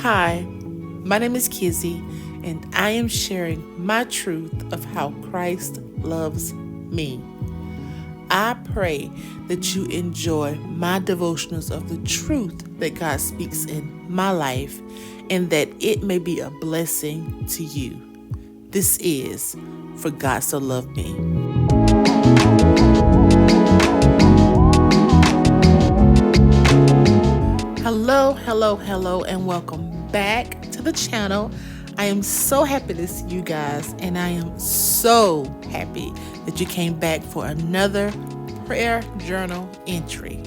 Hi, my name is Kizzy, and I am sharing my truth of how Christ loves me. I pray that you enjoy my devotionals of the truth that God speaks in my life and that it may be a blessing to you. This is For God So Loved Me. Hello, and welcome back to the channel. I am so happy to see you guys, and I am so happy that you came back for another prayer journal entry.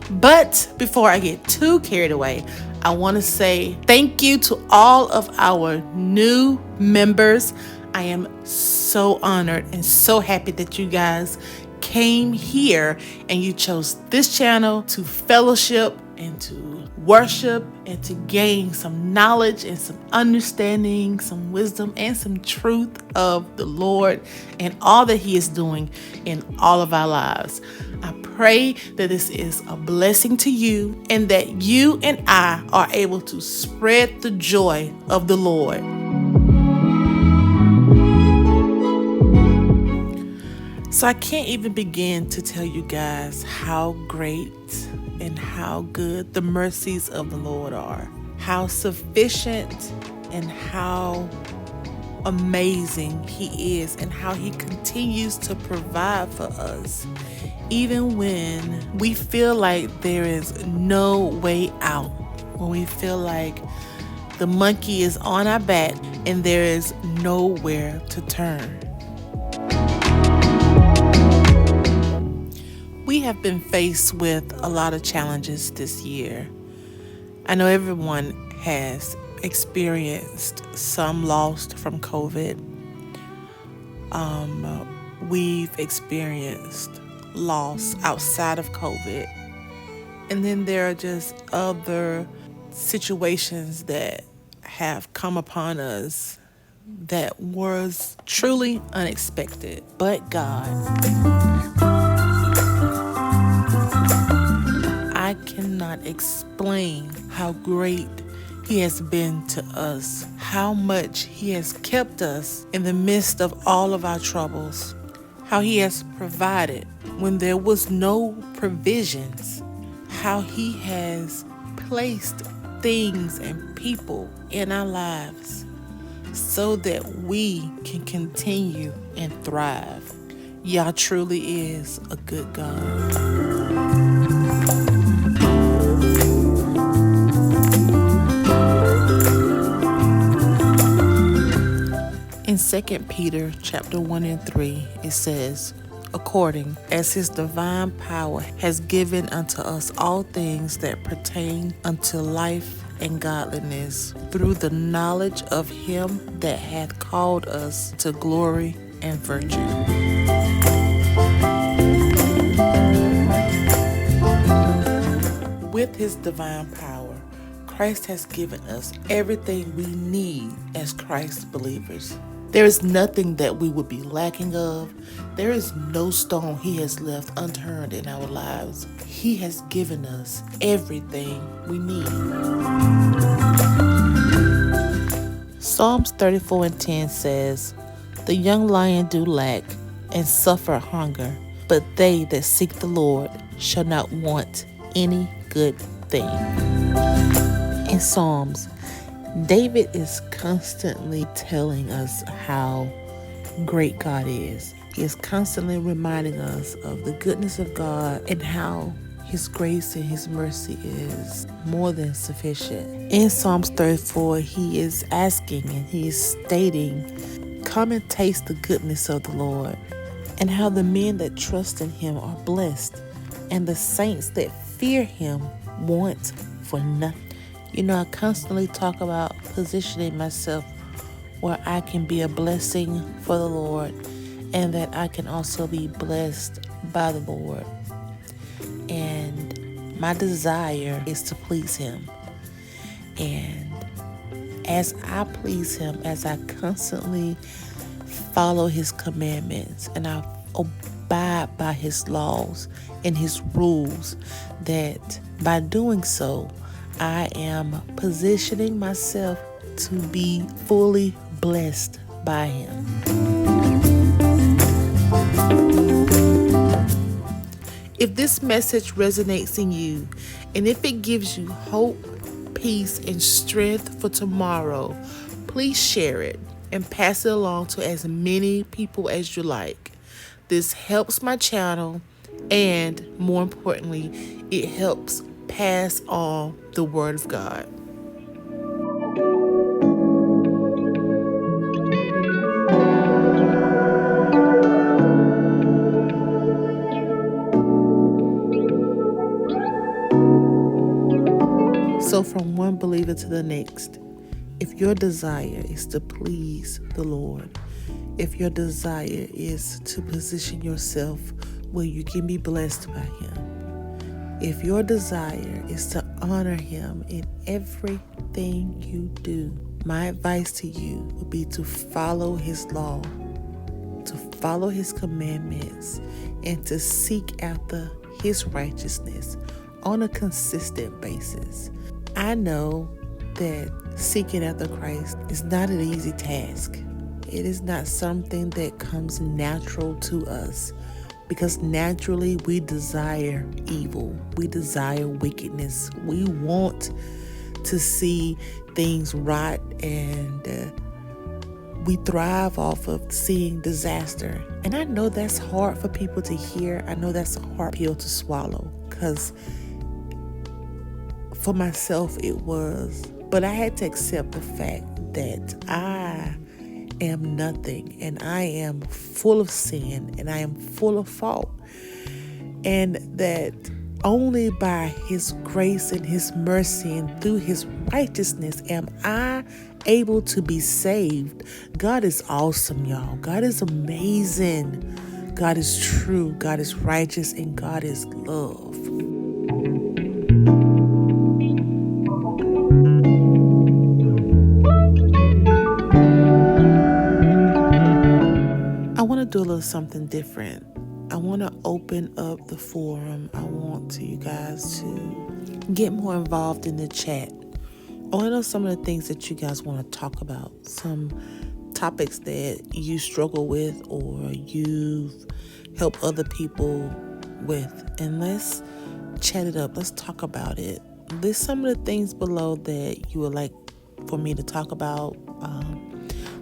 But before I get too carried away, I want to say thank you to all of our new members. I am so honored and so happy that you guys came here and you chose this channel to fellowship and to worship and to gain some knowledge and some understanding, some wisdom and some truth of the Lord and all that He is doing in all of our lives. I pray that this is a blessing to you and that you and I are able to spread the joy of the Lord. So I can't even begin to tell you guys how great and how good the mercies of the Lord are, how sufficient and how amazing He is, and how He continues to provide for us, even when we feel like there is no way out, when we feel like the monkey is on our back and there is nowhere to turn. We have been faced with a lot of challenges this year. I know everyone has experienced some loss from COVID. We've experienced loss outside of COVID. And then there are just other situations that have come upon us that was truly unexpected. But God, I cannot explain how great He has been to us, how much He has kept us in the midst of all of our troubles, how He has provided when there was no provisions, how He has placed things and people in our lives so that we can continue and thrive. Yah truly is a good God. In 2 Peter chapter 1 and 3, it says, according as His divine power has given unto us all things that pertain unto life and godliness, through the knowledge of Him that hath called us to glory and virtue. With His divine power, Christ has given us everything we need as Christ believers. There is nothing that we would be lacking of. There is no stone He has left unturned in our lives. He has given us everything we need. Psalms 34 and 10 says, the young lion do lack and suffer hunger, but they that seek the Lord shall not want any good thing. In Psalms, David is constantly telling us how great God is. He is constantly reminding us of the goodness of God and how His grace and His mercy is more than sufficient. In Psalms 34, he is asking and he is stating, come and taste the goodness of the Lord, and how the men that trust in Him are blessed, and the saints that fear Him want for nothing. You know, I constantly talk about positioning myself where I can be a blessing for the Lord and that I can also be blessed by the Lord. And my desire is to please Him. And as I please Him, as I constantly follow His commandments and I abide by His laws and His rules, that by doing so, I am positioning myself to be fully blessed by Him. If this message resonates in you, and if it gives you hope, peace, and strength for tomorrow, please share it and pass it along to as many people as you like. This helps my channel, and more importantly, it helps pass on the Word of God. So from one believer to the next, if your desire is to please the Lord, if your desire is to position yourself where you can be blessed by Him, if your desire is to honor Him in everything you do, my advice to you would be to follow His law, to follow His commandments, and to seek after His righteousness on a consistent basis. I know that seeking after Christ is not an easy task. It is not something that comes natural to us, because naturally we desire evil. We desire wickedness. We want to see things rot, and we thrive off of seeing disaster. And I know that's hard for people to hear. I know that's a hard pill to swallow, because for myself it was. But I had to accept the fact that I am nothing, and I am full of sin, and I am full of fault, and that only by His grace and His mercy and through His righteousness am I able to be saved. God is awesome, y'all. God is amazing. God is true. God is righteous, and God is love. I want to do a little something different. I want to open up the forum. I want you guys to get more involved in the chat. I want to know some of the things that you guys want to talk about, some topics that you struggle with or you've helped other people with. And let's chat it up. Let's talk about it. There's some of the things below that you would like for me to talk about.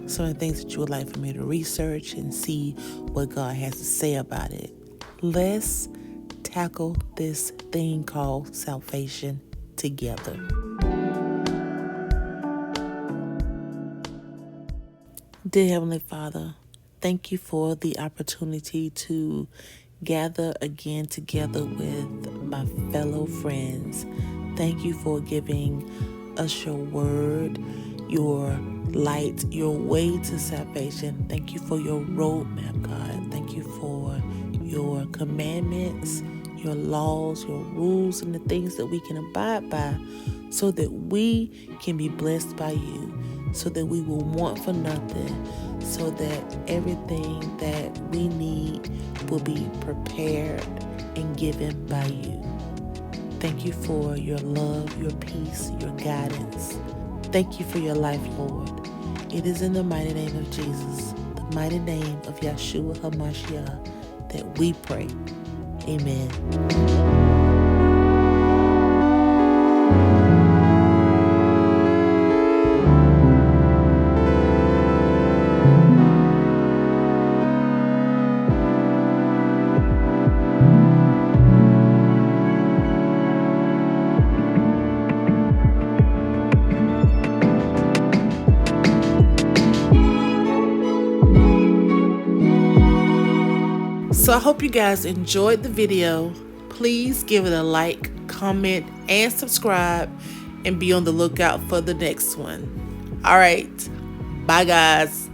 Some of the things that you would like for me to research and see what God has to say about it. Let's tackle this thing called salvation together. Dear Heavenly Father, thank you for the opportunity to gather again together with my fellow friends. Thank you for giving us your word, your light, your way to salvation. Thank you for your roadmap, God. Thank you for your commandments, your laws, your rules, and the things that we can abide by so that we can be blessed by you, so that we will want for nothing, so that everything that we need will be prepared and given by you. Thank you for your love, your peace, your guidance. Thank you for your life, Lord. It is in the mighty name of Jesus, the mighty name of Yeshua HaMashiach, that we pray. Amen. So I hope you guys enjoyed the video. Please give it a like, comment, and subscribe, and be on the lookout for the next one. All right. Bye, guys.